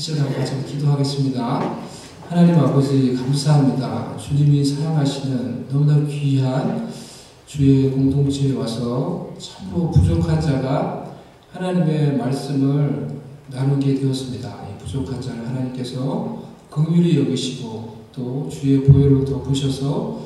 시작하고 같이 기도하겠습니다. 하나님 아버지 감사합니다. 주님이 사용하시는 너무나 귀한 주의 공동체에 와서 참으로 부족한 자가 하나님의 말씀을 나누게 되었습니다. 이 부족한 자를 하나님께서 긍휼히 여기시고 또 주의 보혈로 덮으셔서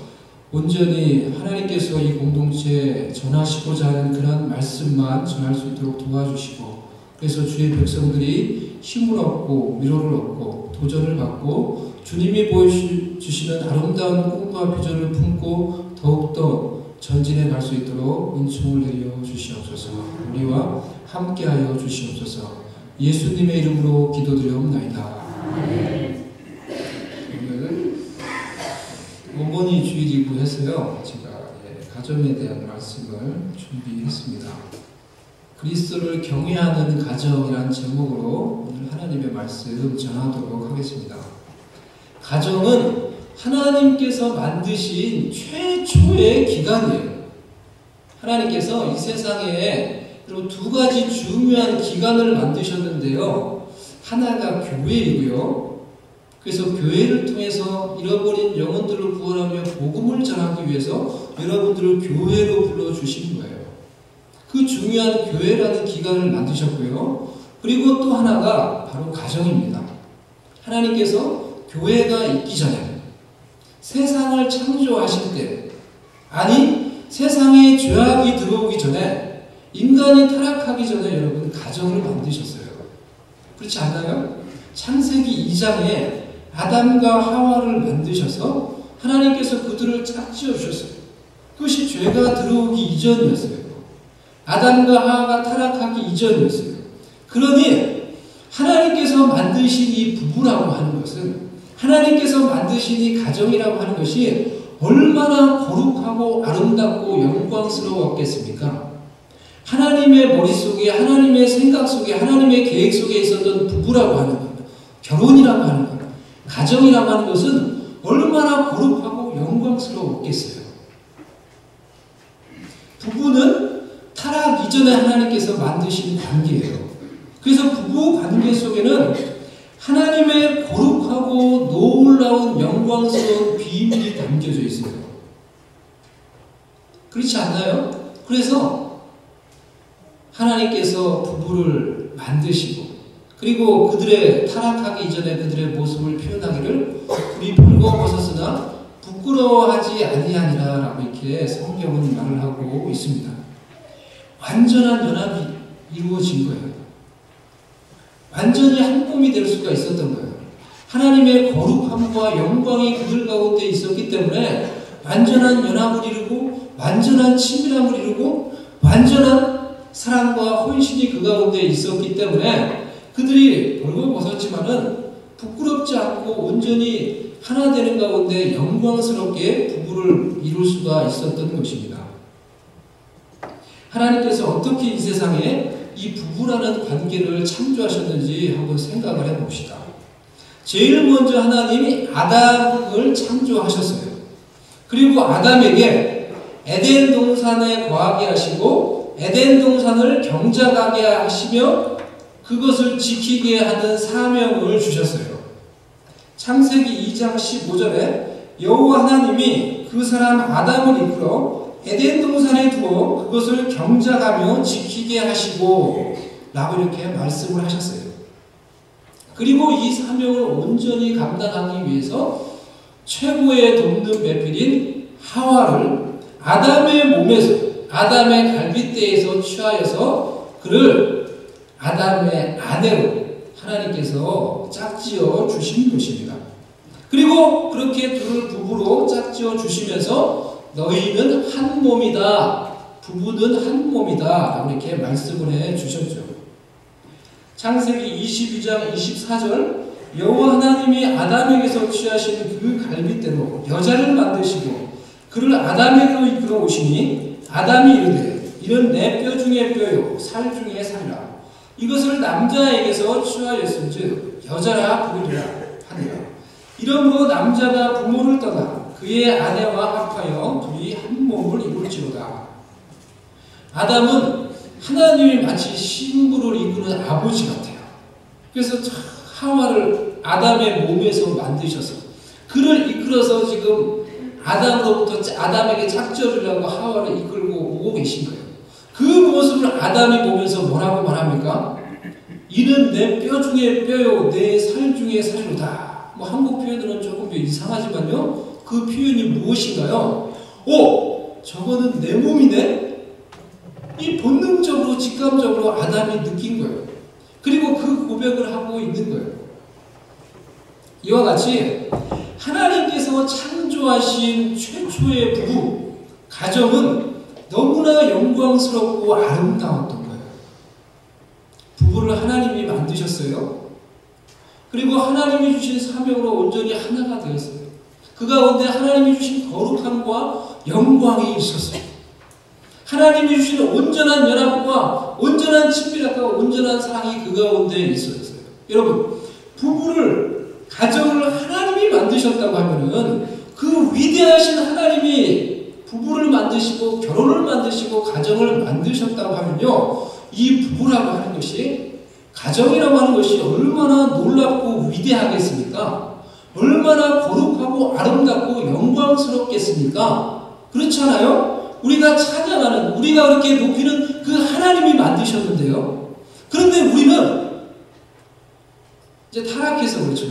온전히 하나님께서 이 공동체에 전하시고자 하는 그런 말씀만 전할 수 있도록 도와주시고, 그래서 주의 백성들이 힘을 얻고 위로를 얻고 도전을 받고 주님이 보여주시는 아름다운 꿈과 비전을 품고 더욱더 전진해 갈 수 있도록 은총을 내려 주시옵소서. 우리와 함께하여 주시옵소서. 예수님의 이름으로 기도드리옵나이다. 오늘 어머니 주일이고 해서요, 제가 가정에 대한 말씀을 준비했습니다. 그리스도를 경외하는 가정이란 제목으로 오늘 하나님의 말씀 전하도록 하겠습니다. 가정은 하나님께서 만드신 최초의 기관이에요. 하나님께서 이 세상에 두 가지 중요한 기관을 만드셨는데요. 하나가 교회이고요. 그래서 교회를 통해서 잃어버린 영혼들을 구원하며 복음을 전하기 위해서 여러분들을 교회로 불러주신 거예요. 그 중요한 교회라는 기관을 만드셨고요. 그리고 또 하나가 바로 가정입니다. 하나님께서 교회가 있기 전에 세상을 창조하실 때, 아니 세상에 죄악이 들어오기 전에, 인간이 타락하기 전에 여러분 가정을 만드셨어요. 그렇지 않나요? 창세기 2장에 아담과 하와를 만드셔서 하나님께서 그들을 짝지어 주셨어요. 그것이 죄가 들어오기 이전이었어요. 아담과 하와가 타락하기 이전이었어요. 그러니 하나님께서 만드신 이 부부라고 하는 것은, 하나님께서 만드신 이 가정이라고 하는 것이 얼마나 거룩하고 아름답고 영광스러웠겠습니까? 하나님의 머릿속에, 하나님의 생각 속에, 하나님의 계획 속에 있었던 부부라고 하는 것, 결혼이라고 하는 것, 가정이라고 하는 것은 얼마나 거룩하고 영광스러웠겠어요. 부부는 타락 이전에 하나님께서 만드신 관계예요. 그래서 부부 관계 속에는 하나님의 거룩하고 놀라운 영광스러운 비밀이 담겨져 있어요. 그렇지 않나요? 그래서 하나님께서 부부를 만드시고, 그리고 그들의 타락하기 이전에 그들의 모습을 표현하기를 우리 벌거벗었으나 부끄러워하지 아니하니라 라고 이렇게 성경은 말을 하고 있습니다. 완전한 연합이 이루어진 거예요. 완전히 한 몸이 될 수가 있었던 거예요. 하나님의 거룩함과 영광이 그들 가운데 있었기 때문에 완전한 연합을 이루고 완전한 친밀함을 이루고 완전한 사랑과 헌신이 그 가운데 있었기 때문에 그들이 벌거벗었지만은 부끄럽지 않고 온전히 하나 되는 가운데 영광스럽게 부부를 이룰 수가 있었던 것입니다. 하나님께서 어떻게 이 세상에 이 부부라는 관계를 창조하셨는지 한번 생각을 해봅시다. 제일 먼저 하나님이 아담을 창조하셨어요. 그리고 아담에게 에덴 동산에 거하게 하시고 에덴 동산을 경작하게 하시며 그것을 지키게 하는 사명을 주셨어요. 창세기 2장 15절에 여호와 하나님이 그 사람 아담을 이끌어 에덴 동산에 두어 그것을 경작하며 지키게 하시고 라고 이렇게 말씀을 하셨어요. 그리고 이 사명을 온전히 감당하기 위해서 최고의 돕는 배필인 하와를 아담의 몸에서, 아담의 갈빗대에서 취하여서 그를 아담의 아내로 하나님께서 짝지어 주신 것입니다. 그리고 그렇게 둘을 부부로 짝지어 주시면서 너희는 한 몸이다, 부부는 한 몸이다 라고 이렇게 말씀을 해 주셨죠. 창세기 22장 24절 여호와 하나님이 아담에게서 취하신 그 갈빗대로 여자를 만드시고 그를 아담에게로 이끌어 오시니 아담이 이르되 이는 내 뼈 중에 뼈요 살 중에 살이라. 이것을 남자에게서 취하였은즉 여자라 부르리라 하니라. 이러므로 남자가 부모를 떠나 그의 아내와 합하여 둘이 한 몸을 이룰지로다. 아담은 하나님이 마치 신부를 이끄는 아버지 같아요. 그래서 하와를 아담의 몸에서 만드셔서 그를 이끌어서 지금 아담에게 짝지어주려고 하와를 이끌고 오고 계신 거예요. 그 모습을 아담이 보면서 뭐라고 말합니까? 이는 내 뼈 중에 뼈요 내 살 중에 살이로다. 뭐 한국 표현으로는 조금 이상하지만요. 그 표현이 무엇인가요? 저거는 내 몸이네? 이 본능적으로 직감적으로 아담이 느낀 거예요. 그리고 그 고백을 하고 있는 거예요. 이와 같이 하나님께서 창조하신 최초의 부부, 가정은 너무나 영광스럽고 아름다웠던 거예요. 부부를 하나님이 만드셨어요. 그리고 하나님이 주신 사명으로 온전히 하나가 되었어요. 그 가운데 하나님이 주신 거룩함과 영광이 있었어요. 하나님이 주신 온전한 연합과 온전한 친밀함과 온전한 사랑이 그 가운데 있었어요. 여러분, 가정을 하나님이 만드셨다고 하면은 그 위대하신 하나님이 부부를 만드시고 결혼을 만드시고 가정을 만드셨다고 하면요, 이 부부라고 하는 것이, 가정이라고 하는 것이 얼마나 놀랍고 위대하겠습니까? 얼마나 거룩하고 아름답고 영광스럽겠습니까? 그렇지 않아요? 우리가 찬양하는, 우리가 그렇게 높이는 그 하나님이 만드셨는데요. 그런데 우리는 이제 타락해서 그렇죠.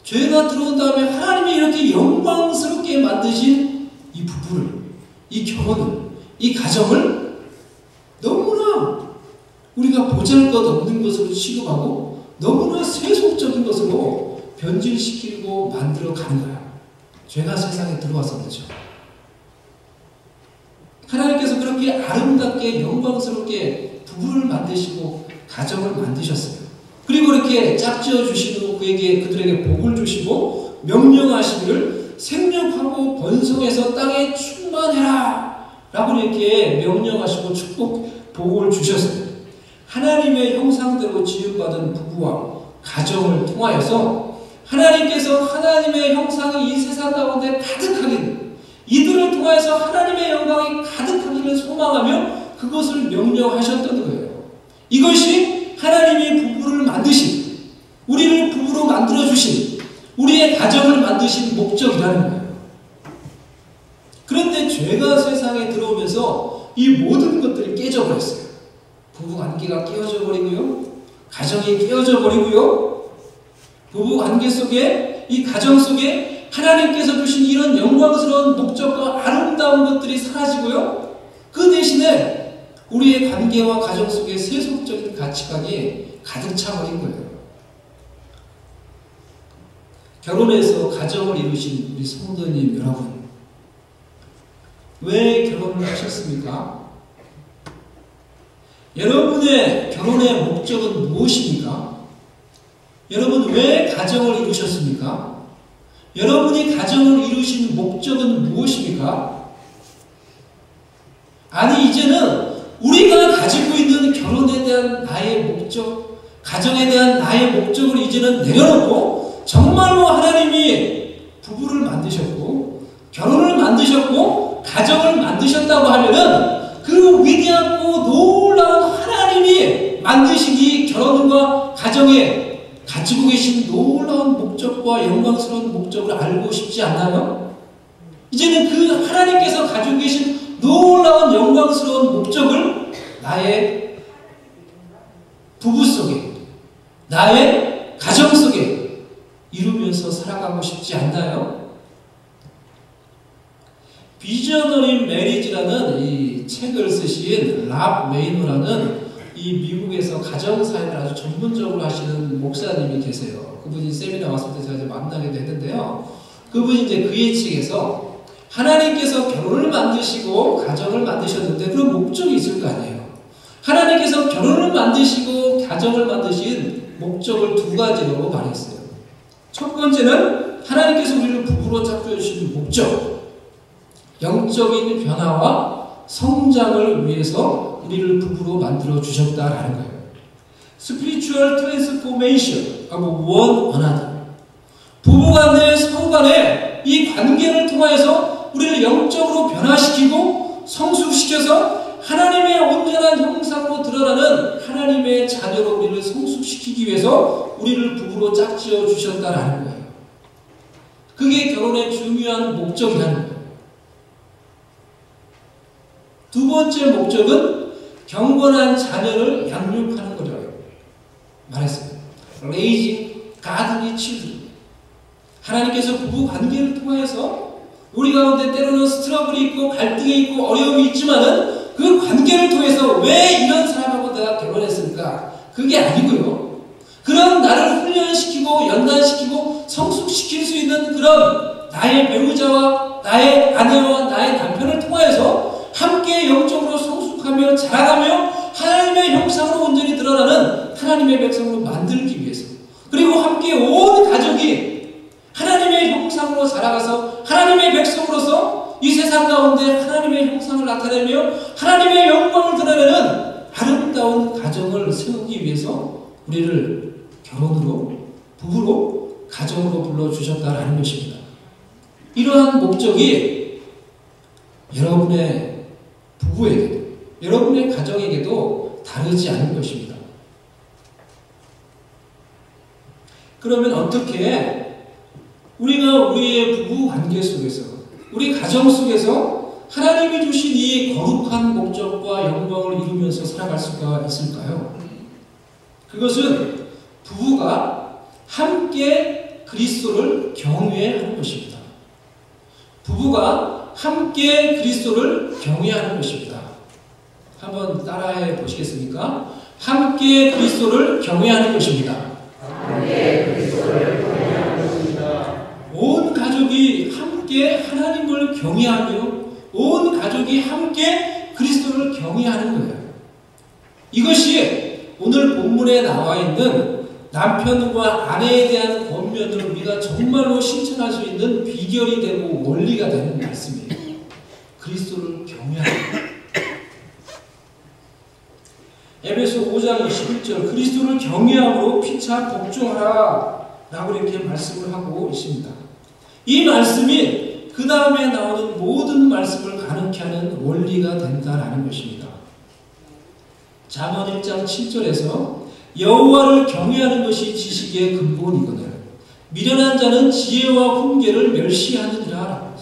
죄가 들어온 다음에 하나님이 이렇게 영광스럽게 만드신 이 부부를, 이 결혼을, 이 가정을 너무나 우리가 보잘것없는 것으로 취급하고 너무나 세속적인 것으로 변질시키고 만들어 가는 거야. 죄가 세상에 들어와서 그렇죠. 하나님께서 그렇게 아름답게 영광스럽게 부부를 만드시고 가정을 만드셨어요. 그리고 이렇게 짝지어 주시고 그들에게 복을 주시고 명령하시기를 생육하고 번성해서 땅에 충만해라 라고 이렇게 명령하시고 복을 주셨어요. 하나님의 형상대로 지음받은 부부와 가정을 통하여서 하나님께서 하나님의 형상이 이 세상 가운데 가득하기를, 이들을 통하여서 하나님의 영광이 가득하기를 소망하며 그것을 명령하셨던 거예요. 이것이 하나님이 부부를 만드신, 우리를 부부로 만들어주신, 우리의 가정을 만드신 목적이라는 거예요. 그런데 죄가 세상에 들어오면서 이 모든 것들이 깨져버렸어요. 부부관계가 깨어져 버리고요, 가정이 깨어져 버리고요, 부부관계 속에, 이 가정 속에 하나님께서 주신 이런 영광스러운 목적과 아름다운 것들이 사라지고요, 그 대신에 우리의 관계와 가정 속에 세속적인 가치관이 가득 차버린 거예요. 결혼해서 가정을 이루신 우리 성도님 여러분, 왜 결혼을 하셨습니까? 여러분의 결혼의 목적은 무엇입니까? 여러분 왜 가정을 이루셨습니까? 여러분이 가정을 이루신 목적은 무엇입니까? 아니, 이제는 우리가 가지고 있는 결혼에 대한 나의 목적, 가정에 대한 나의 목적을 이제는 내려놓고 정말로 하나님이 부부를 만드셨고 결혼을 만드셨고 가정을 만드셨다고 하면은 그 위대하고 놀라운 하나님이 만드신 이 결혼과 가정에 가지고 계신 놀라운 목적과 영광스러운 목적을 알고 싶지 않나요? 이제는 그 하나님께서 가지고 계신 놀라운 영광스러운 목적을 나의 부부 속에, 나의 가정 속에 이루면서 살아가고 싶지 않나요? 비저너리 메리지라는 이 책을 쓰신 랍 웨이노라는 이 미국에서 가정사역을 아주 전문적으로 하시는 목사님이 계세요. 그분이 세미나 왔을 때 제가 이제 만나게 됐는데요. 그분이 이제 그의 책에서 하나님께서 결혼을 만드시고 가정을 만드셨는데 그런 목적이 있을 거 아니에요. 하나님께서 결혼을 만드시고 가정을 만드신 목적을 두 가지로 말했어요. 첫 번째는 하나님께서 우리를 부부로 짝지어주신 목적, 영적인 변화와 성장을 위해서 우리를 부부로 만들어 주셨다라는 거예요. Spiritual transformation of one another. 부부간의 서로간의 이 관계를 통하여서 우리를 영적으로 변화시키고 성숙시켜서 하나님의 온전한 형상으로 드러나는 하나님의 자녀로 우리를 성숙시키기 위해서 우리를 부부로 짝지어 주셨다라는 거예요. 그게 결혼의 중요한 목적이라는 거예요. 두 번째 목적은 경건한 자녀를 양육하는 거라고 말했어요. Raising godly children. 하나님께서 부부 관계를 통해서 우리 가운데 때로는 스트러블이 있고 갈등이 있고 어려움이 있지만은 그 관계를 통해서 왜 이런 사람하고 내가 결혼했을까? 그게 아니고요. 그런 나를 훈련시키고 연단시키고 성숙시킬 수 있는 그런 나의 배우자와 나의 아내와 나의 남편을 통하여서 함께 영적으로 성숙하며 자라가며 하나님의 형상으로 온전히 드러나는 하나님의 백성으로 만들기 위해서, 그리고 함께 온 가족이 하나님의 형상으로 자라가서 하나님의 백성으로서 이 세상 가운데 하나님의 형상을 나타내며 하나님의 영광을 드러내는 아름다운 가정을 세우기 위해서 우리를 결혼으로, 부부로, 가정으로 불러주셨다라는 것입니다. 이러한 목적이 여러분의 부부에게도, 여러분의 가정에게도 다르지 않은 것입니다. 그러면 어떻게 우리가 우리의 부부 관계 속에서, 우리 가정 속에서 하나님이 주신 이 거룩한 목적과 영광을 이루면서 살아갈 수가 있을까요? 그것은 부부가 함께 그리스도를 경외하는 것입니다. 부부가 함께 그리스도를 경외하는 것입니다. 한번 따라해 보시겠습니까? 함께 그리스도를 경외하는 것입니다. 함께 그리스도를 경외하는 것입니다. 온 가족이 함께 하나님을 경외하며 온 가족이 함께 그리스도를 경외하는 거예요. 이것이 오늘 본문에 나와 있는 남편과 아내에 대한 권면을 우리가 정말로 실천할 수 있는 비결이 되고 원리가 되는 말씀이에요. 그리스도를 경외하는 거예요. 에베소 5장 21절 그리스도를 경외함으로 피차 복종하라 라고 이렇게 말씀을 하고 있습니다. 이 말씀이 그 다음에 나오는 모든 말씀을 가능케 하는 원리가 된다라는 것입니다. 잠언 1장 7절에서 여호와를 경외하는 것이 지식의 근본이거늘 미련한 자는 지혜와 훈계를 멸시하느니라.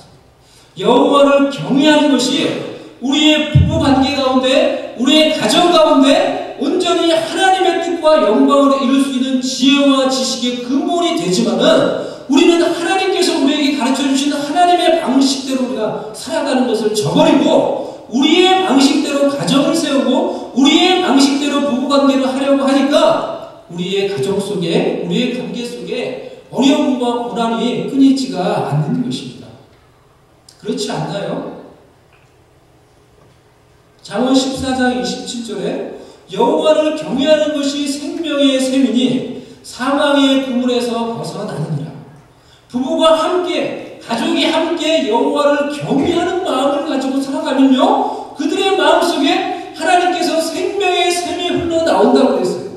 여호와를 경외하는 것이 우리의 부부관계 가운데, 우리의 가정 가운데 온전히 하나님의 뜻과 영광을 이룰 수 있는 지혜와 지식의 근본이 되지만은 우리는 하나님께서 우리에게 가르쳐 주신 하나님의 방식대로 우리가 살아가는 것을 저버리고 우리의 방식대로 가정을 세우고 우리의 방식대로 부부관계를 하려고 하니까 우리의 가정 속에, 우리의 관계 속에 어려움과 고난이 끊이지가 않는 것입니다. 그렇지 않나요? 잠언 14장 27절에 여호와를 경외하는 것이 생명의 셈이니 사망의 그물에서 벗어나느니라. 부부가 함께, 가족이 함께 여호와를 경외하는 마음을 가지고 살아가면요, 그들의 마음속에 하나님께서 생명의 샘이 흘러나온다고 했어요.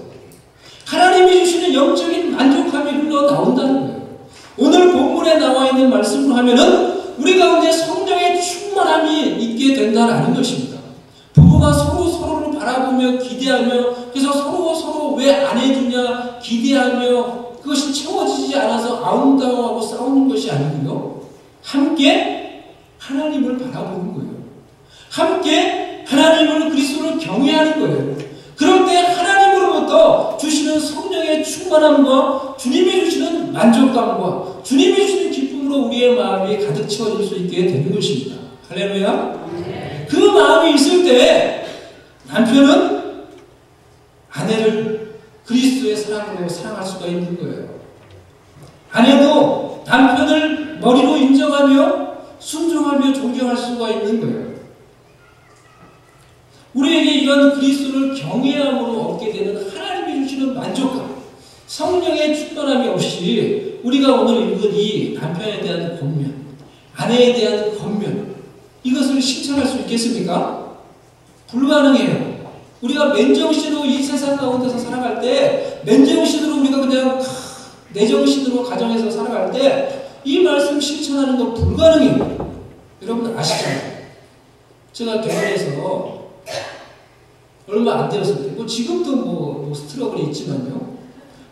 하나님이 주시는 영적인 만족함이 흘러나온다는 거예요. 오늘 본문에 나와 있는 말씀으로 하면은 우리 가운데 성령의 충만함이 있게 된다는 것입니다. 부부가 서로를 바라보며 기대하며, 그래서 서로 왜 안 해주냐 기대하며 그것이 채워지지 않아서 아웅다웅하고 싸우는 것이 아니고요, 함께 하나님을 바라보는 거예요. 함께 하나님을, 그리스도를 경외하는 거예요. 그럴 때 하나님으로부터 주시는 성령의 충만함과 주님이 주시는 만족감과 주님이 주시는 기쁨으로 우리의 마음이 가득 채워질 수 있게 되는 것입니다. 할렐루야. 그 마음이 있을 때 남편은 아내를 그리스도의 사랑으로 사랑할 수가 있는 거예요. 아내도 남편을 머리로 인정하며 순종하며 존경할 수가 있는 거예요. 우리에게 이런 그리스도를 경외함으로 얻게 되는 하나님이 주시는 만족감, 성령의 충만함이 없이 우리가 오늘 읽은 이 남편에 대한 권면, 아내에 대한 권면, 이것을 실천할 수 있겠습니까? 불가능해요. 우리가 맨정신으로 이 세상 가운데서 살아갈 때, 맨정신으로 우리가 그냥 내정신으로 가정에서 살아갈 때 이 말씀 실천하는 건 불가능해요. 여러분 아시잖아요. 제가 결혼해서 얼마 안 되었을 때, 뭐 지금도 뭐 스트러글이 있지만요.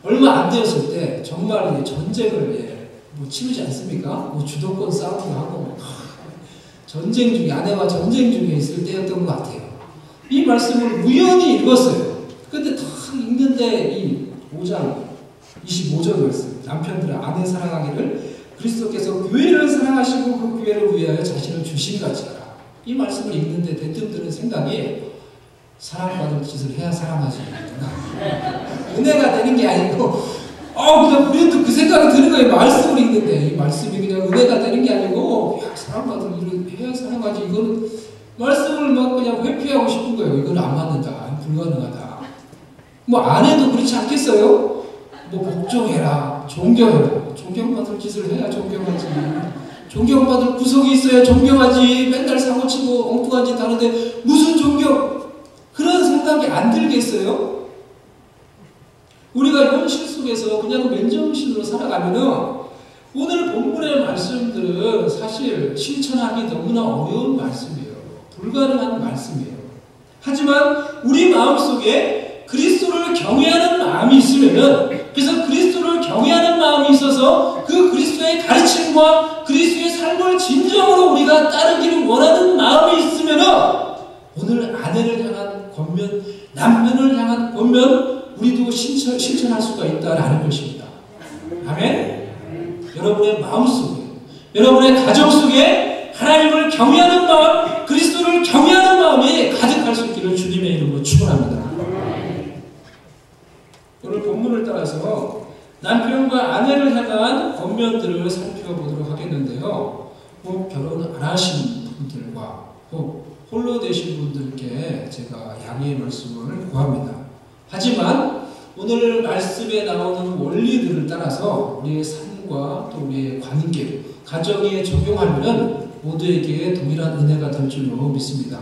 얼마 안 되었을 때 정말 전쟁을 뭐 치르지 않습니까? 뭐 주도권 싸움도 하고 전쟁 중에 아내와 전쟁 중에 있을 때였던 것 같아요. 이 말씀을 우연히 읽었어요. 근데 딱 읽는데 이 5장 25절 말씀 남편들은 아내 사랑하기를 그리스도께서 교회를 사랑하시고 그 교회를 위하여 자신을 주신 같이 하라. 이 말씀을 읽는데 대뜸 드는 생각이 사랑받을 짓을 해야 사랑하지. 은혜가 되는 게 아니고 그냥 우리도 그 생각이 드는 거예요. 말씀을 읽는데 이 말씀이 그냥 은혜가 되는 게 아니고 사랑받을 일을 해야 사랑하지. 이거는 말씀을 막 그냥 회피하고 싶은 거예요. 이건 안 맞는다. 불가능하다. 뭐 아내도 그렇지 않겠어요? 뭐 복종해라. 존경해라. 존경받을 짓을 해야 존경하지. 존경받을 구석이 있어야 존경하지. 맨날 사고치고 엉뚱한 짓 하는데 무슨 존경? 그런 생각이 안 들겠어요? 우리가 현실 속에서 그냥 맨정신으로 살아가면은 오늘 본문의 말씀들은 사실 실천하기 너무나 어려운 말씀이에요. 불가능한 말씀이에요. 하지만 우리 마음속에 그리스도를 경외하는 마음이 있으면은 그래서 그리스도를 경외하는 마음이 있어서 그 그리스도의 가르침과 그리스도의 삶을 진정으로 우리가 따르기를 원하는 마음이 있으면은 오늘 아내를 향한 권면, 남편을 향한 권면 우리도 실천할 수가 있다라는 것입니다. 아멘? 여러분의 마음속에, 여러분의 가정 속에 하나님을 경외하는 마음, 그리스도를 경외하는 마음이 가득할 수 있기를 주님의 이름으로 축원합니다. 오늘 본문을 따라서 남편과 아내를 향한 권면들을 살펴보도록 하겠는데요. 꼭 결혼 안 하신 분들과 꼭 홀로 되신 분들께 제가 양해의 말씀을 구합니다. 하지만 오늘 말씀에 나오는 원리들을 따라서 우리의 삶과 또 우리의 관계, 가정에 적용하면 모두에게 동일한 은혜가 될 줄로 믿습니다.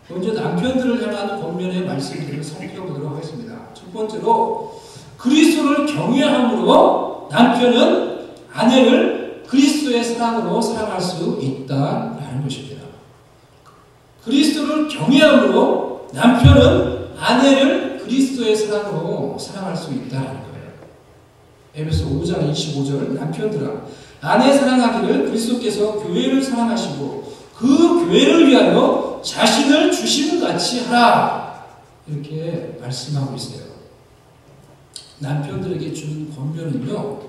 먼저 남편들을 향한 권면의 말씀들을 살펴보도록 하겠습니다. 첫 번째로 그리스도를 경외함으로 남편은 아내를 그리스도의 사랑으로 사랑할 수 있다라는 것입니다. 그리스도를 경외함으로 남편은 아내를 그리스도의 사랑으로 사랑할 수 있다는 거예요. 에베소 5장 25절 남편들아 아내 사랑하기를 그리스도께서 교회를 사랑하시고 그 교회를 위하여 자신을 주심같이 하라 이렇게 말씀하고 있어요. 남편들에게 주는 권면은요.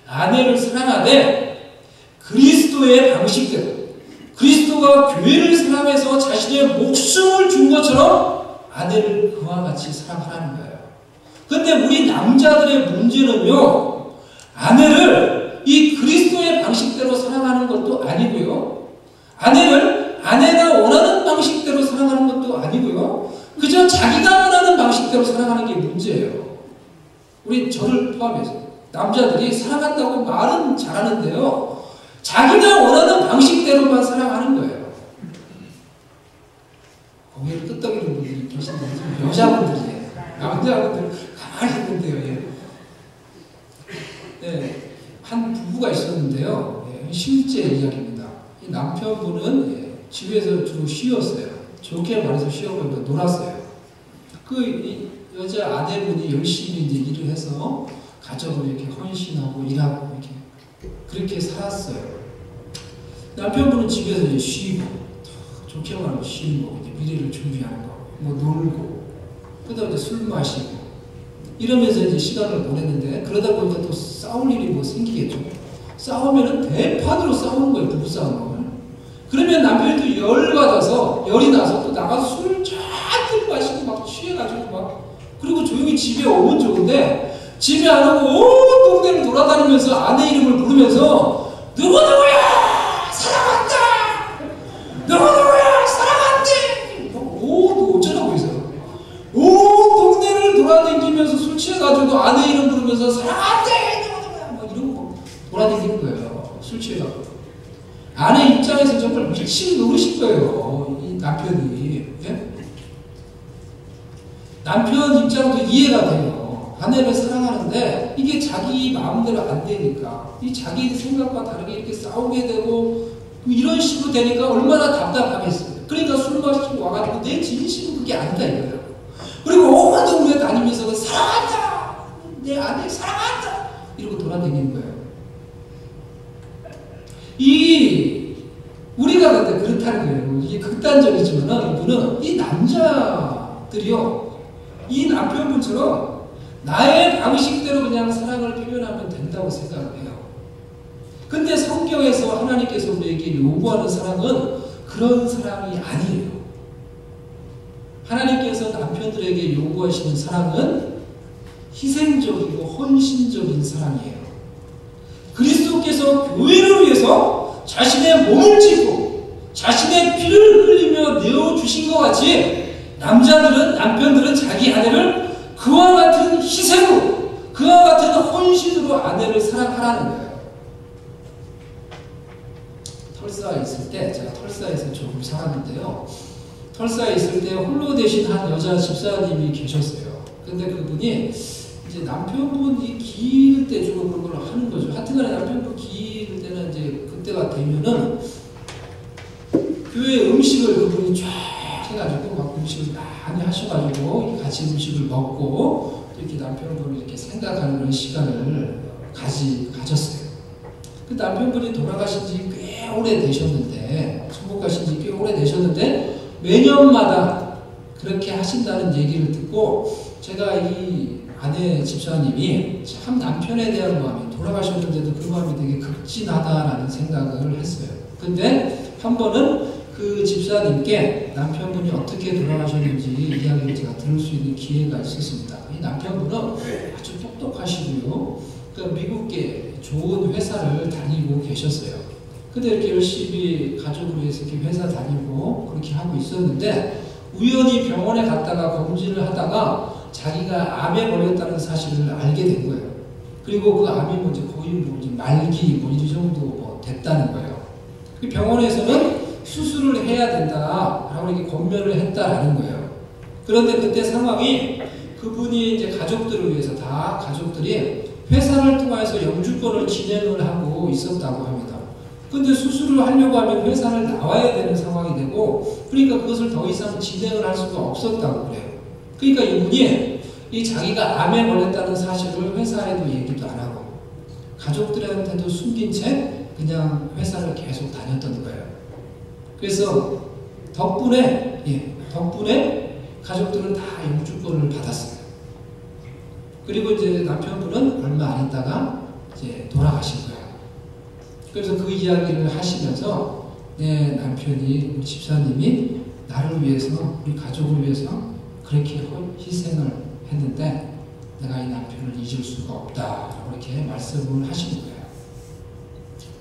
아내를 사랑하되 그리스도의 방식대로 그리스도가 교회를 사랑해서 자신의 목숨을 준 것처럼 아내를 그와 같이 사랑하라는 거예요. 그런데 우리 남자들의 문제는요. 아내를 이 그리스도의 방식대로 사랑하는 것도 아니고요. 아내를 아내가 원하는 방식대로 사랑하는 것도 아니고요. 그저 자기가 원하는 방식대로 사랑하는 게 문제예요. 우리 저를 포함해서 남자들이 사랑한다고 말은 잘하는데요. 자기가 원하는 방식대로만 사랑하는 거예요. 거기에 끄떡이는 분들이 계신데 여자분들이에요. 남자분들 가만히 있는데요. 네, 한 부부가 있었는데요. 실제 이야기입니다. 이 남편분은 집에서 주로 쉬었어요. 좋게 말해서 쉬어버리고 놀았어요. 이 여자 아내분이 열심히 이제 일을 해서 가정을 이렇게 헌신하고 일하고 이렇게 그렇게 살았어요. 남편분은 집에서 이제 쉬고 좋게 말하면 쉬는 거, 이제 미래를 준비하는 거, 뭐 놀고, 그러다 이제 술 마시고 이러면서 이제 시간을 보냈는데 그러다 보니까 또 싸울 일이 뭐 생기겠죠. 싸우면은 대판으로 싸우는 거예요, 부부싸움을. 그러면 남편이 또 열이 나서 또 나가서 술을 잔뜩 마시고 막 취해가지고 막 그리고 조용히 집에 오면 좋은데 집에 안 오고 온 동네를 돌아다니면서 아내 이름을 부르면서 누구누구야 사랑한다 누구누구야 사랑한대 너 어쩌라고 있어요. 온 동네를 돌아다니면서 술 취해가지고 아내 이름 부르면서 사랑한대 누구누구야 막 이러고 돌아다니는 거예요. 술 취해가지고 아내 입장에서 정말 미친 노릇인 거예요. 이 남편이. 예? 남편 입장도 이해가 돼요. 아내를 사랑하는데 이게 자기 마음대로 안 되니까 이 자기 생각과 다르게 이렇게 싸우게 되고 이런 식으로 되니까 얼마나 답답하겠어요. 그러니까 술 마시고 와가지고 내 진심은 그게 아니다 이거예요. 그리고 온 동네 다니면서 사랑한다! 내 아내 사랑한다! 이러고 돌아다니는 거예요. 우리가 근데 그렇다는 거예요. 이게 극단적이지만 이분은 이 남자들이요. 이 남편분처럼 나의 방식대로 그냥 사랑을 표현하면 된다고 생각을 해요. 근데 성경에서 하나님께서 우리에게 요구하는 사랑은 그런 사랑이 아니에요. 하나님께서 남편들에게 요구하시는 사랑은 희생적이고 헌신적인 사랑이에요. 그리스도께서 교회를 위해서 자신의 몸을 찢고 자신의 피를 흘리며 내어주신 것 같이 남편들은 자기 아내를 그와 같은 희생으로, 그와 같은 헌신으로 아내를 사랑하라는 거예요. 털사에 있을 때, 제가 털사에서 조금 살았는데요. 털사에 있을 때 홀로 되신 한 여자 집사님이 계셨어요. 근데 그분이 이제 남편분이 기일 때 주로 그런 걸 하는 거죠. 하여튼간에 남편분 기일 때는 이제 그때가 되면은 교회 음식을 그분이 쫙 해가지고 막 음식을 많이 하셔가지고 같이 음식을 먹고 이렇게 남편분을 이렇게 생각하는 그런 시간을 가졌어요. 그 남편분이 돌아가신 지 꽤 오래 되셨는데, 천국가신 지 꽤 오래 되셨는데, 매년마다 그렇게 하신다는 얘기를 듣고, 제가 이 아내 집사님이 참 남편에 대한 마음이, 돌아가셨는데도 그 마음이 되게 극진하다라는 생각을 했어요. 근데 한 번은 그 집사님께 남편분이 어떻게 돌아가셨는지 이야기를 제가 들을 수 있는 기회가 있었습니다. 이 남편분은 아주 똑똑하시고요. 그러니까 미국계 좋은 회사를 다니고 계셨어요. 근데 이렇게 열심히 가족을 위해서 이렇게 회사 다니고 그렇게 하고 있었는데 우연히 병원에 갔다가 검진을 하다가 자기가 암에 걸렸다는 사실을 알게 된 거예요. 그리고 그 암이 뭐 이제 거의 뭐 이제 말기 뭐 이 정도 뭐 됐다는 거예요. 그 병원에서는 수술을 해야 된다라고 이렇게 권면을 했다라는 거예요. 그런데 그때 상황이 그분이 이제 가족들을 위해서 다 가족들이 회사를 통해서 영주권을 진행을 하고 있었다고 합니다. 근데 수술을 하려고 하면 회사를 나와야 되는 상황이 되고 그러니까 그것을 더 이상 진행을 할 수가 없었다고 그래요. 그러니까 이분이 이 자기가 암에 걸렸다는 사실을 회사에도 얘기도 안 하고 가족들한테도 숨긴 채 그냥 회사를 계속 다녔던 거예요. 그래서 덕분에 가족들은 다 영주권을 받았어요. 그리고 이제 남편분은 얼마 안 있다가 이제 돌아가신 거예요. 그래서 그 이야기를 하시면서 내 남편이, 우리 집사님이 나를 위해서, 우리 가족을 위해서 그렇게 희생을 했는데 내가 이 남편을 잊을 수가 없다라고 이렇게 말씀을 하시는 거예요.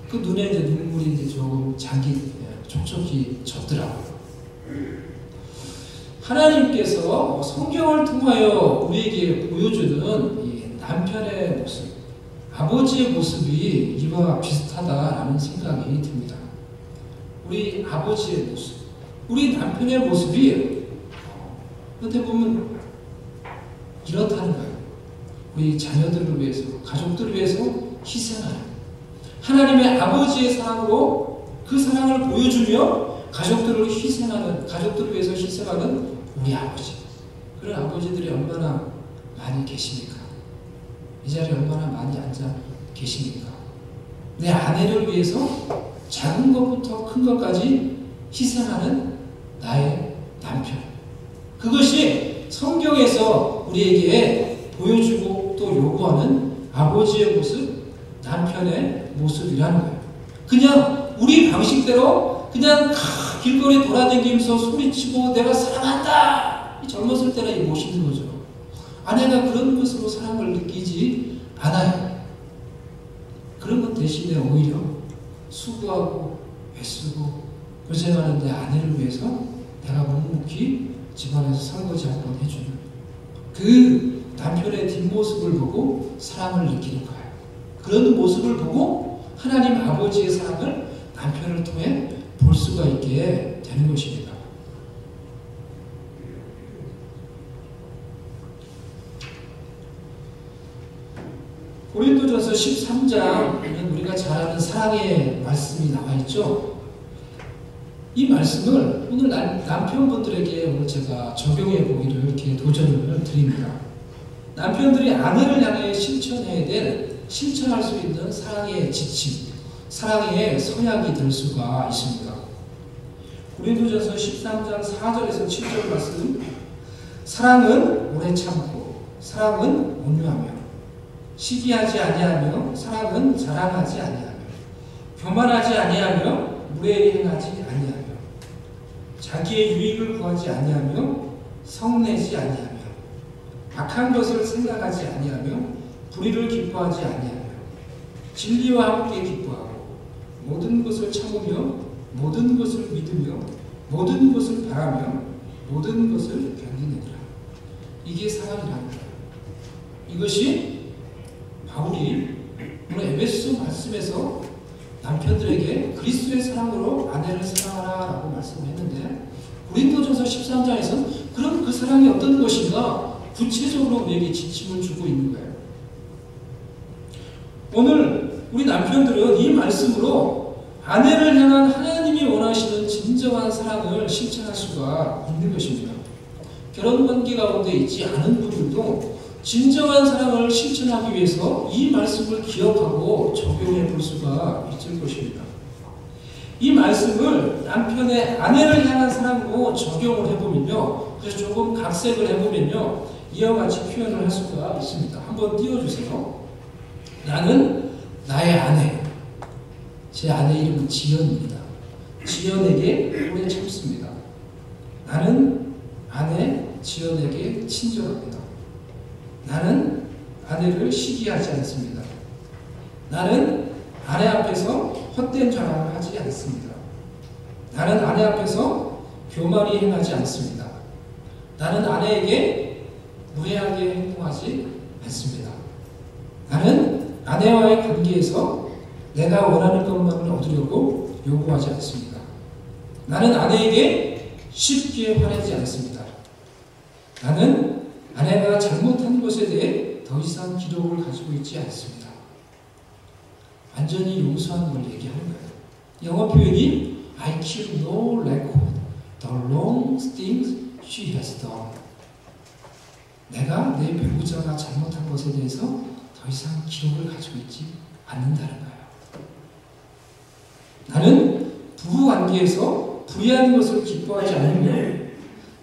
그 눈에 이제 눈물이 이제 조금 촉촉히 젖더라고요. 하나님께서 성경을 통하여 우리에게 보여주는 이 남편의 모습, 아버지의 모습이 이와 비슷하다라는 생각이 듭니다. 우리 아버지의 모습, 우리 남편의 모습이 어떻게 보면 이렇다는 거예요. 우리 자녀들을 위해서, 가족들을 위해서 희생하는 하나님의 아버지의 사랑으로 그 사랑을 보여주며 가족들을 위해서 희생하는 우리 아버지. 그런 아버지들이 얼마나 많이 계십니까? 이 자리에 얼마나 많이 앉아 계십니까? 내 아내를 위해서 작은 것부터 큰 것까지 희생하는 나의 남편. 그것이 성경에서 우리에게 보여주고 또 요구하는 아버지의 모습, 남편의 모습이라는 거예요. 그냥 우리 방식대로 그냥 길거리 돌아다니면서 소리치고 내가 사랑한다! 이 젊었을 때는 이 멋있는 거죠. 아내가 그런 것으로 사랑을 느끼지 않아요. 그런 것 대신에 오히려 수고하고 애쓰고 고생하는 내 아내를 위해서 내가 묵묵히 집안에서 설거지 한번 해주는 그 남편의 뒷모습을 보고 사랑을 느끼는 거예요. 그런 모습을 보고 하나님 아버지의 사랑을 남편을 통해 볼 수가 있게 되는 것입니다. 고린도전서 13장에는 우리가 잘 아는 사랑의 말씀이 나와 있죠. 이 말씀을 오늘 남편분들에게 오늘 제가 적용해 보기를 이렇게 도전을 드립니다. 남편들이 아내를 향해 실천해야 될, 실천할 수 있는 사랑의 지침, 사랑의 서약이 될 수가 있습니다. 고린도전서 13장 4절에서 7절 말씀, 사랑은 오래 참고, 사랑은 온유하며, 시기하지 아니하며, 사랑은 자랑하지 아니하며, 교만하지 아니하며, 무례히 행하지 아니하며, 자기의 유익을 구하지 아니하며, 성내지 아니하며, 악한 것을 생각하지 아니하며, 불의를 기뻐하지 아니하며, 진리와 함께 기뻐하고, 모든 것을 참으며, 모든 것을 믿으며, 모든 것을 바라며, 모든 것을 견디느니라. 이게 사랑이랍니다. 이것이 바울이 오늘 에베소 말씀에서 남편들에게 그리스도의 사랑으로 아내를 사랑하라 라고 말씀을 했는데, 고린도전서 13장에서는 그럼 그 사랑이 어떤 것인가 구체적으로 우리에게 지침을 주고 있는 거예요. 오늘 우리 남편들은 이 말씀으로 아내를 향한 하나님이 원하시는 진정한 사랑을 실천할 수가 있는 것입니다. 결혼관계 가운데 있지 않은 분들도 진정한 사랑을 실천하기 위해서 이 말씀을 기억하고 적용해 볼 수가 있을 것입니다. 이 말씀을 남편의 아내를 향한 사랑으로 적용을 해보면요, 그래서 조금 각색을 해보면요, 이와 같이 표현을 할 수가 있습니다. 한번 띄워주세요. 나는 나의 아내, 제 아내 이름은 지연입니다. 지연에게 오래 참습니다. 나는 아내 지연에게 친절합니다. 나는 아내를 시기하지 않습니다. 나는 아내 앞에서 헛된 자랑을 하지 않습니다. 나는 아내 앞에서 교만이 행하지 않습니다. 나는 아내에게 무례하게 행동하지 않습니다. 나는 아내와의 관계에서 내가 원하는 것만을 얻으려고 요구하지 않습니다. 나는 아내에게 쉽게 화내지 않습니다. 나는 아내가 잘못한 것에 대해 더 이상 기록을 가지고 있지 않습니다. 완전히 용서하는 걸 얘기하는 거예요. 영어 표현이 I keep no record the wrong things she has done. 내가 내 배우자가 잘못한 것에 대해서 더 이상 기록을 가지고 있지 않는다는 거예요. 나는 부부관계에서 불의한 것을 기뻐하지 않으며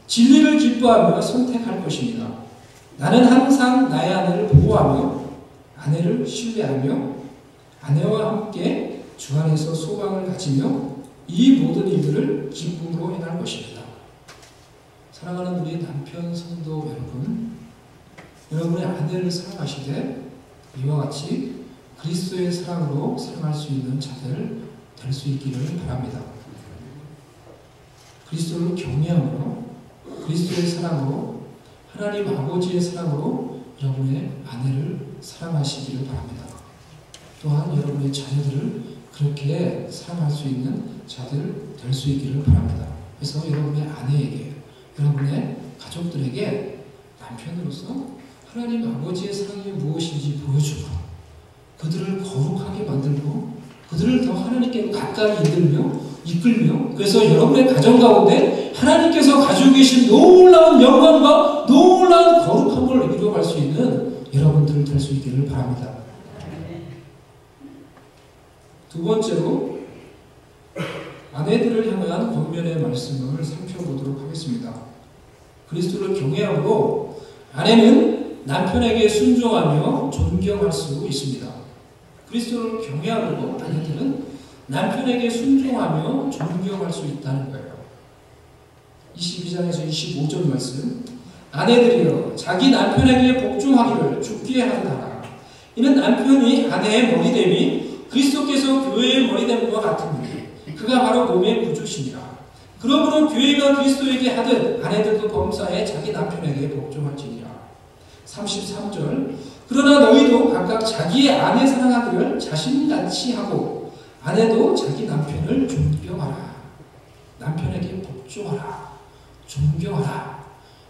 진리를 기뻐하며 선택할 것입니다. 나는 항상 나의 아내를 보호하며 아내를 신뢰하며 아내와 함께 주 안에서 소망을 가지며 이 모든 일들을 기쁨으로 행할 것입니다. 사랑하는 우리 남편 성도 여러분, 여러분의 아내를 사랑하시되 이와 같이 그리스도의 사랑으로 사랑할 수 있는 자들 될 수 있기를 바랍니다. 그리스도를 경외함으로 그리스도의 사랑으로 하나님 아버지의 사랑으로 여러분의 아내를 사랑하시기를 바랍니다. 또한 여러분의 자녀들을 그렇게 사랑할 수 있는 자들 될 수 있기를 바랍니다. 그래서 여러분의 아내에게, 여러분의 가족들에게 남편으로서 하나님 아버지의 사랑이 무엇인지 보여주고 그들을 거룩하게 만들고 그들을 더 하나님께 가까이 이끌며 그래서 여러분의 가정 가운데 하나님께서 가지고 계신 놀라운 영광과 놀라운 거룩함을 이루어갈 수 있는 여러분들 될 수 있기를 바랍니다. 두 번째로 아내들을 향한 권면의 말씀을 살펴보도록 하겠습니다. 그리스도를 경외함으로 아내는 남편에게 순종하며 존경할 수 있습니다. 그리스도를 경외함으로 아내들은 남편에게 순종하며 존경할 수 있다는 거예요. 22장에서 25절 말씀, 아내들이여 자기 남편에게 복종하기를 죽게 하느라 이는 남편이 아내의 머리됨이 그리스도께서 교회의 머리됨과 같으니 그가 바로 몸의 구주시니라. 그러므로 교회가 그리스도에게 하듯 아내들도 범사에 자기 남편에게 복종할지니라. 33절, 그러나 너희도 각각 자기의 아내 사랑하기를 자신같이 하고 아내도 자기 남편을 존경하라. 남편에게 복종하라. 존경하라.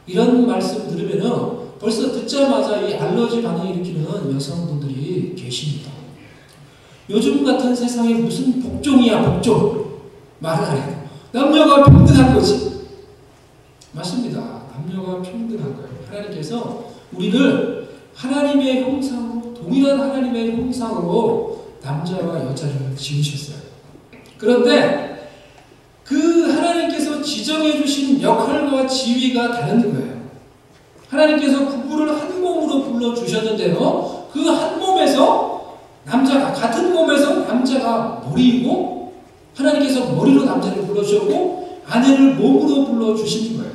이런 말씀 들으면 벌써 듣자마자 이 알러지 반응을 일으키는 여성분들이 계십니다. 요즘 같은 세상에 무슨 복종이야 복종. 말을 안 해요. 남녀가 평등한 거지. 맞습니다. 남녀가 평등한 거예요. 하나님께서 우리를 하나님의 형상으로, 동일한 하나님의 형상으로 남자와 여자를 지으셨어요. 그런데 그 하나님께서 지정해 주신 역할과 지위가 다른 거예요. 하나님께서 부부를 한 몸으로 불러주셨는데요. 그 한 몸에서 남자가, 같은 몸에서 남자가 머리이고, 하나님께서 머리로 남자를 불러주셨고 아내를 몸으로 불러주신 거예요.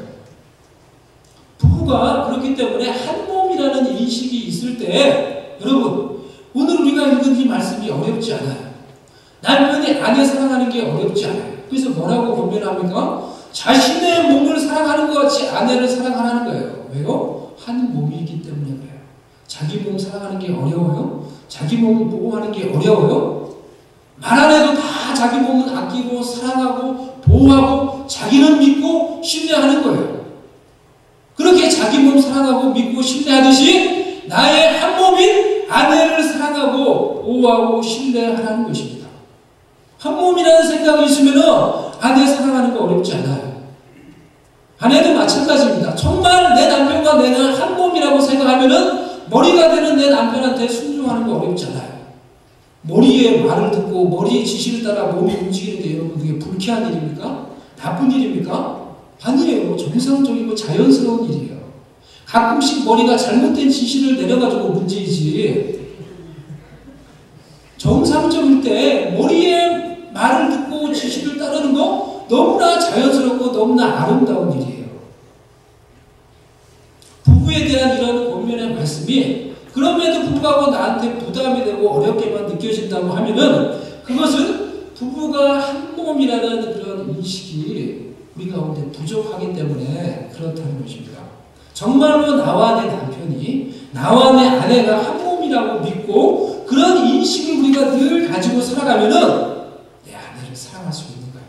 부부가 그렇기 때문에 한 몸이라는 인식이 있을 때, 여러분, 오늘 우리가 읽은 이 말씀이 어렵지 않아요. 남편이 아내 사랑하는 게 어렵지 않아요. 그래서 뭐라고 권면합니까? 자신의 몸을 사랑하는 것 같이 아내를 사랑하라는 거예요. 왜요? 한 몸이기 때문에 그래요. 자기 몸 사랑하는 게 어려워요? 자기 몸을 보호하는 게 어려워요? 말 안 해도 다 자기 몸은 아끼고 사랑하고 보호하고 자기는 믿고 신뢰하는 거예요. 그렇게 자기 몸 사랑하고 믿고 신뢰하듯이 나의 한 몸인 아내를 사랑하고 보호하고 신뢰하라는 것입니다. 한 몸이라는 생각이 있으면 아내 사랑하는 거 어렵지 않아요. 아내도 마찬가지입니다. 정말 내 남편과 내가 한 몸이라고 생각하면 머리가 되는 내 남편한테 순종하는 거 어렵지 않아요. 머리의 말을 듣고 머리의 지시를 따라 몸이 움직이는데 여러분 그게 불쾌한 일입니까? 나쁜 일입니까? 아니에요. 정상적이고 자연스러운 일이에요. 가끔씩 머리가 잘못된 지시를 내려가지고 문제이지, 정상적일 때 머리의 말을 듣고 지시를 따르는 거 너무나 자연스럽고 너무나 아름다운 일이에요. 부부에 대한 이런 권면의 말씀이 그럼에도 불구하고 나한테 부담이 되고 어렵게만 느껴진다고 하면은 그것은 부부가 한 몸이라는 그런 인식이 우리 가운데 부족하기 때문에 그렇다는 것입니다. 정말로 나와 내 남편이, 나와 내 아내가 한 몸이라고 믿고 그런 인식을 우리가 늘 가지고 살아가면은 내 아내를 사랑할 수 있는 거예요.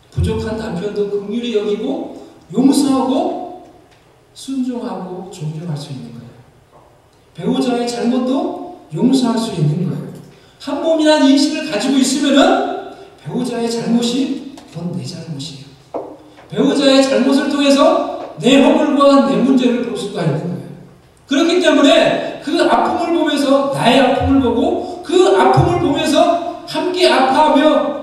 부족한 남편도 긍휼히 여기고 용서하고 순종하고 존경할 수 있는 거예요. 배우자의 잘못도 용서할 수 있는 거예요. 한 몸이라는 인식을 가지고 있으면은 배우자의 잘못이 넌 내 잘못이에요. 배우자의 잘못을 통해서 내 허물과 내 문제를 볼 수가 있는 거예요. 그렇기 때문에 그 아픔을 보면서 나의 아픔을 보고 그 아픔을 보면서 함께 아파하며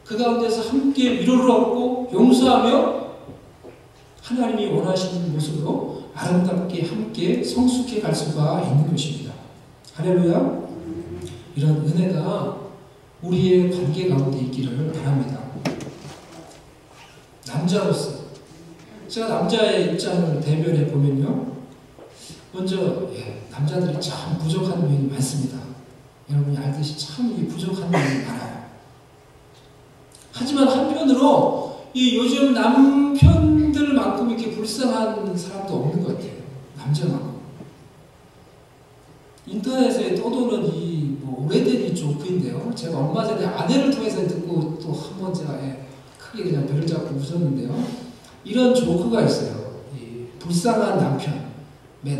그 가운데서 함께 위로를 얻고 용서하며 하나님이 원하시는 모습으로 아름답게 함께 성숙해 갈 수가 있는 것입니다. 할렐루야. 이런 은혜가 우리의 관계 가운데 있기를 바랍니다. 남자로서 제가 남자의 입장을 대변해 보면요, 먼저 남자들이 참 부족한 면이 많습니다. 여러분이 알듯이 참 이 부족한 면이 많아요. 하지만 한편으로 이 요즘 남편들만큼 이렇게 불쌍한 사람도 없는 것 같아요. 남자만큼. 인터넷에 떠도는 이 오래된 이 조크인데요. 제가 얼마 전에 아내를 통해서 듣고 또 한 번 제가 크게 그냥 배를 잡고 웃었는데요. 이런 조크가 있어요. 이 불쌍한 남편, 매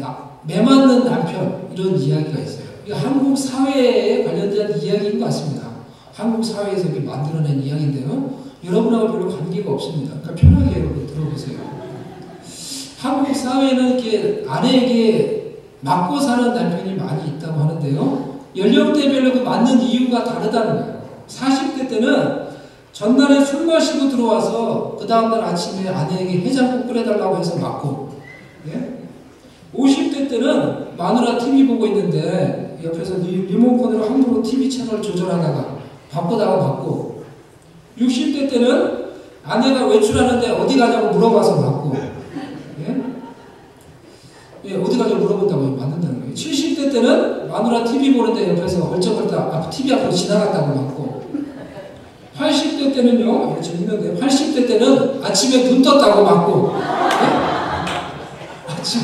맞는 남편, 이런 이야기가 있어요. 이게 한국 사회에 관련된 이야기인 것 같습니다. 한국 사회에서 이렇게 만들어낸 이야기인데요. 여러분하고 별로 관계가 없습니다. 그러니까 편하게 여러분 들어보세요. 한국 사회는 이렇게 아내에게 맞고 사는 남편이 많이 있다고 하는데요. 연령대별로 그 맞는 이유가 다르다는 거예요. 40대 때는 전날에 술 마시고 들어와서 그 다음날 아침에 아내에게 해장국 끓여달라고 해서 맞고, 50대 때는 마누라 TV 보고 있는데 옆에서 리모컨으로 함부로 TV 채널 조절하다가 바꾸다가 받고, 60대 때는 아내가 외출하는데 어디 가냐고 물어봐서 받고, 어디 가냐고 물어본다고 맞는다는 거예요. 70대 때는 마누라 TV 보는데 옆에서 얼쩍얼쩍 TV 앞으로 지나갔다고 받고, 80대 때는요, 재밌는데 80대 때는 아침에 눈 떴다고 받고, 아침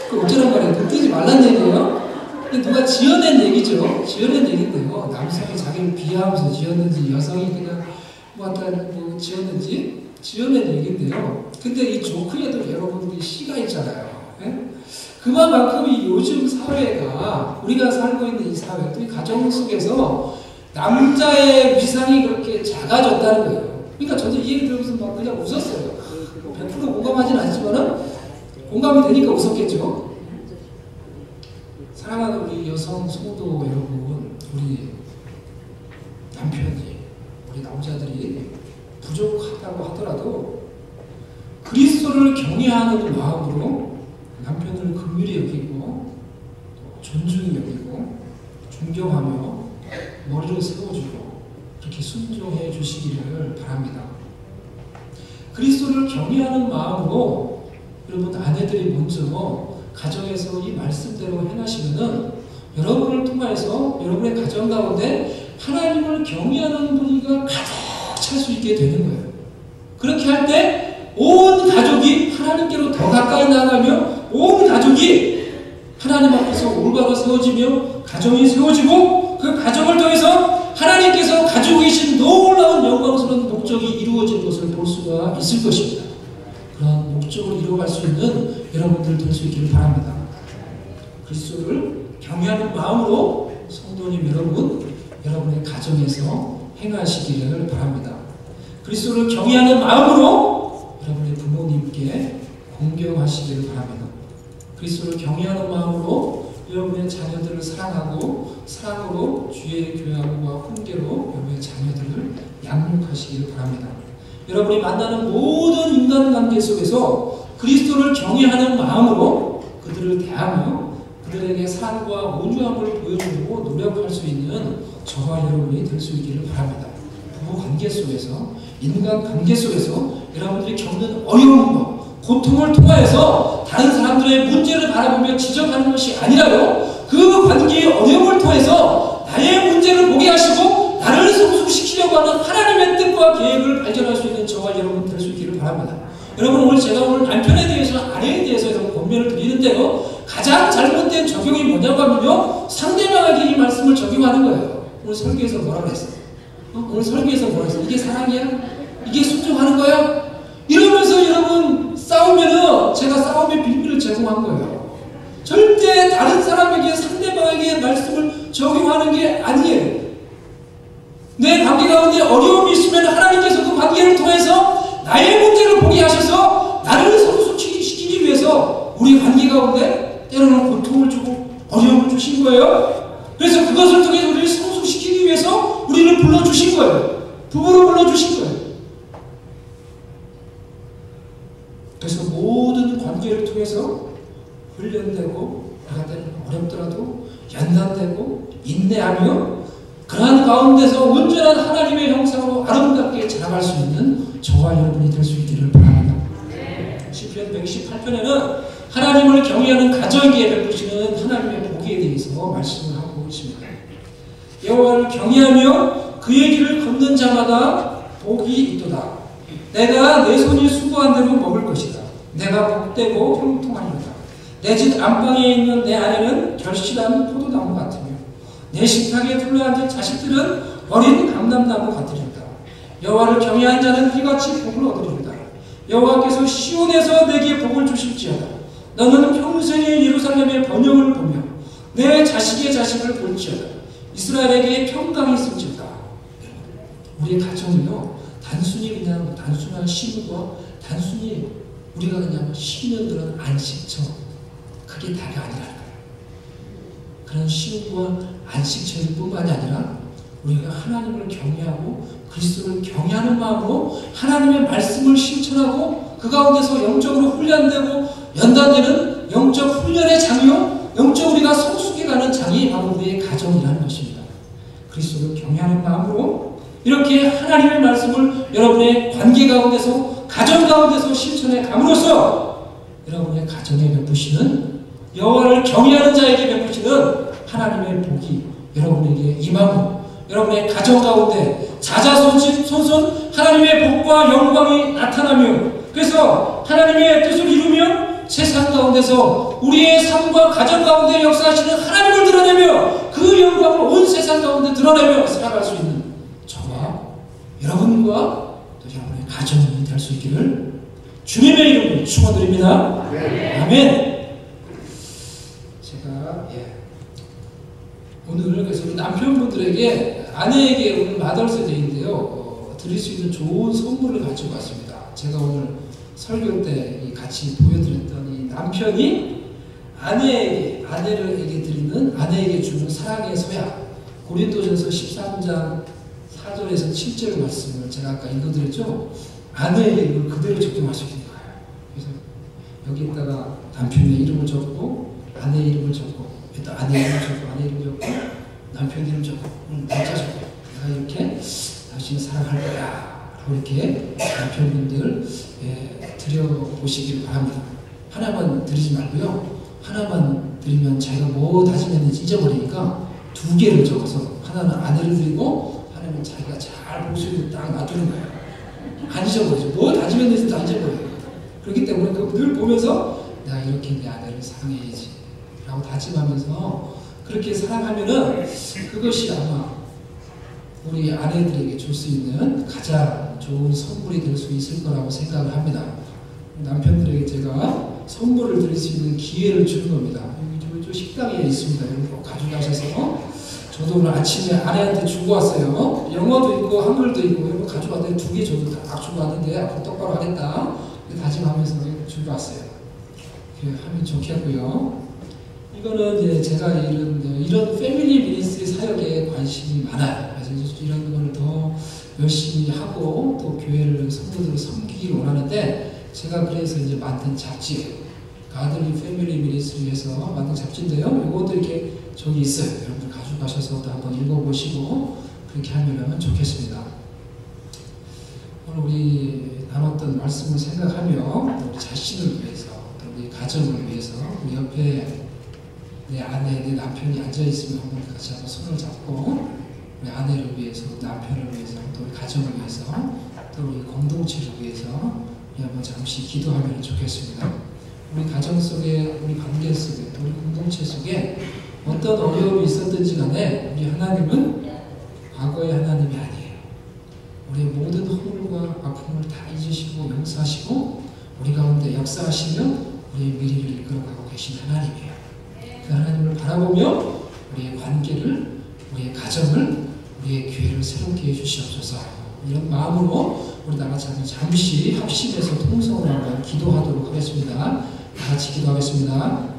그 어쩌란 말이에요. 눈 뜨지 말란 얘기예요. 근데 누가 지어낸 얘기죠. 지어낸 얘기인데요. 남성이 자기를 비하하면서 지었는지 여성이 그냥 지었는지 지어낸 얘기인데요. 근데 이 조크에도 여러분들이 시가 있잖아요. 그만큼 이 요즘 사회가, 우리가 살고 있는 이 사회, 또 이 가정 속에서 남자의 위상이 그렇게 작아졌다는 거예요. 그러니까 저도 이 얘기 들으면서 막 그냥 웃었어요. 100% 공감하지는 않지만은 공감이 되니까 웃었겠죠. 사랑하는 우리 여성 성도 여러분, 우리 남편이, 우리 남자들이 부족하다고 하더라도 그리스도를 경외하는 마음으로 남편을 긍휼히 여기고 존중히 여기고 존경하며 머리를 세워주고 그렇게 순종해 주시기를 바랍니다. 그리스도를 경외하는 마음으로 여러분 아내들이 먼저 가정에서 이 말씀대로 행하시면은 여러분을 통해서 여러분의 가정 가운데 하나님을 경외하는 분위기가 가득 찰 수 있게 되는 거예요. 그렇게 할 때 온 가족이 하나님께로 더 가까이 나가며 온 가족이 하나님 앞에서 올바로 세워지며 가정이 세워지고 그 가정을 통해서 하나님께서 가지고 계신 놀라운 영광스러운 목적이 이루어지는 것을 볼 수가 있을 것입니다. 그런 목적을 이루어갈 수 있는 여러분들 될 수 있기를 바랍니다. 그리스도를 경외하는 마음으로 성도님 여러분, 여러분의 가정에서 행하시기를 바랍니다. 그리스도를 경외하는 마음으로 여러분의 부모님께 공경하시기를 바랍니다. 그리스도를 경외하는 마음으로 여러분의 자녀들을 사랑하고 사랑으로 주의 교양과 훈계로 여러분의 자녀들을 양육하시기를 바랍니다. 여러분이 만나는 모든 인간관계 속에서 그리스도를 경외하는 마음으로 그들을 대하며 그들에게 사랑과 온유함을 보여주고 노력할 수 있는 저와 여러분이 될 수 있기를 바랍니다. 부부 관계 속에서, 인간 관계 속에서 여러분들이 겪는 어려움과 고통을 통하여서 다른 사람들의 문제를 바라보며 지적하는 것이 아니라요, 그 관계의 어려움을 통해서 나의 문제를 보게 하시고 나를 성숙시키려고 하는 하나님의 뜻과 계획을 발견할 수 있는 저와 여러분 될 수 있기를 바랍니다. 여러분, 오늘 제가 남편에 대해서, 아내에 대해서 여러분 권면을 드리는데요, 가장 잘못된 적용이 뭐냐고 하면요, 상대방에게 이 말씀을 적용하는 거예요. 오늘 설교에서 뭐라고 했어? 오늘 설교에서 뭐라고 했어? 이게 사랑이야? 이게 순종하는 거야? 이러면서 여러분 싸우면은 제가 싸움의 비밀을 제공한 거예요. 절대 다른 사람에게, 상대방에게 말씀을 적용하는 게 아니에요. 내 관계 가운데 어려움이 있으면 하나님께서 그 관계를 통해서 나의 문제를 보게 하셔서 나를 성숙시키기 위해서 우리 관계 가운데 때로는 고통을 주고 어려움을 주신 거예요. 그래서 그것을 통해 우리를 성숙시키기 위해서 우리를 불러주신 거예요. 부부로 불러주신 거예요. 그래서 모든 관계를 통해서 훈련되고 내가 때로는 어렵더라도 연단되고 인내하며 그러한 가운데서 온전한 하나님의 형상으로 아름답게 자라갈 수 있는 저와 여러분이 될 수 있기를 바랍니다. 시편 118편에는 하나님을 경외하는 가정에게 베푸시는 하나님의 복에 대해서 말씀을 하고 있습니다. 여호와를 경외하며 그의 길을 걷는 자마다 복이 있도다. 내가 내 손이 수고한 대로 먹을 것이다. 내가 복되고 형통하리로다. 내 집 안방에 있는 내 아내는 결실한 포도나무 같으며 내 식탁에 둘러앉은 자식들은 어린 감람나무 같으리로다. 여호와를 경외한 자는 이같이 복을 얻으리로다. 여호와께서 시온에서 내게 복을 주실지어다. 너는 평생의 예루살렘의 번영을 보며 내 자식의 자식을 볼지어다. 이스라엘에게 평강이 있을지어다. 우리의 가정은요, 단순히 그냥 단순한 쉼과 단순히 우리가 그냥 쉬는 그런 안식처, 그게 다가 아니라 그런 쉼과 안식처일 뿐만이 아니라 우리가 하나님을 경외하고 그리스도를 경외하는 마음으로 하나님의 말씀을 실천하고 그 가운데서 영적으로 훈련되고 연단되는 영적 훈련의 장이요, 영적 우리가 성숙해가는 장이 바로 우리의 가정이라는 것입니다. 그리스도를 경외하는 마음으로 이렇게 하나님의 말씀을 여러분의 관계 가운데서, 가정 가운데서 실천해 감으로써 여러분의 가정에 베푸시는, 여호와를 경외하는 자에게 베푸시는 하나님의 복이 여러분에게 임하고 여러분의 가정 가운데 자자손손 하나님의 복과 영광이 나타나며, 그래서 하나님의 뜻을 이루며 세상 가운데서 우리의 삶과 가정 가운데 역사하시는 하나님을 드러내며 그 영광을 온 세상 가운데 드러내며 살아갈 수 있는 저와 여러분과 또 여러분의 가정이 될 수 있기를 주님의 이름으로 축원드립니다. 아멘. 제가 오늘 그래서 우리 남편분들에게 아내에게 오늘 마더스 데이인데요. 드릴 수 있는 좋은 선물을 가지고 왔습니다. 제가 오늘 설교 때 같이 보여드렸던 이 남편이 아내에게 드리는 아내에게 주는 사랑의 서약 고린도전서 13장 4절에서 7절 말씀을 제가 아까 읽어드렸죠. 아내에게 이걸 그대로 적용할 수 있는 거예요. 그래서 여기다가 남편의 이름을 적고 아내 이름을 적고 또 아내 이름을 적고 아내 이름을 적고 남편 이름 적고 문자 적고 내가 이렇게 당신을 사랑할 거야 라고 이렇게 남편분들 드려보시기를 바랍니다. 하나만 드리지 말고요. 하나만 드리면 자기가 뭐 다짐했는지 잊어버리니까 2개를 적어서 하나는 아내를 드리고 하나는 자기가 잘 볼 수 있는 딱 놔두는 거예요. 안 잊어버리죠. 뭐 다짐했는지 다 잊어버려요. 그렇기 때문에 늘 보면서 내가 이렇게 내 아내를 사랑해야지 라고 다짐하면서 그렇게 사랑하면은 그것이 아마 우리 아내들에게 줄 수 있는 가장 좋은 선물이 될 수 있을 거라고 생각을 합니다. 남편들에게 제가 선물을 드릴 수 있는 기회를 주는 겁니다. 여기 식당에 있습니다. 여러분 꼭 가져가셔서 저도 오늘 아침에 아내한테 주고 왔어요. 영어도 있고 한글도 있고 여러분 가져왔는데 2개 저도 다 주고 왔는데 앞으로 똑바로 하겠다 다짐하면서 주고 왔어요. 하면 좋겠고요. 이거는 이제 제가 이런 패밀리 미니스트리 사역에 관심이 많아요. 그래서 이런 거를 더 열심히 하고 또 교회를 성도들을 섬기기 원하는데 제가 그래서 이제 만든 잡지 가들리 패밀리 미니스트리에서 만든 잡지인데요. 이것도 이렇게 저기 있어요. 여러분들 가져가셔서 또 한번 읽어보시고 그렇게 하면 좋겠습니다. 오늘 우리 나눴던 말씀을 생각하며 우리 자신을 위해서 또 우리 가정을 위해서 우리 옆에 내 아내, 내 남편이 앉아있으면 한번 같이 한번 손을 잡고 우리 아내를 위해서, 남편을 위해서, 또 우리 가정을 위해서, 또 우리 공동체를 위해서 우리 한번 잠시 기도하면 좋겠습니다. 우리 가정 속에, 우리 관계 속에, 또 우리 공동체 속에 어떤 어려움이 있었든지 간에 우리 하나님은 과거의 하나님이 아니에요. 우리의 모든 허물과 아픔을 다 잊으시고 용서하시고 우리 가운데 역사하시며 우리의 미래를 이끌어가고 계신 하나님이에요. 그 하나님을 바라보며 우리의 관계를, 우리의 가정을, 우리의 교회를 새롭게 해주시옵소서. 이런 마음으로 우리 다 같이 잠시 합심해서 통성으로 한번 기도하도록 하겠습니다. 다 같이 기도하겠습니다.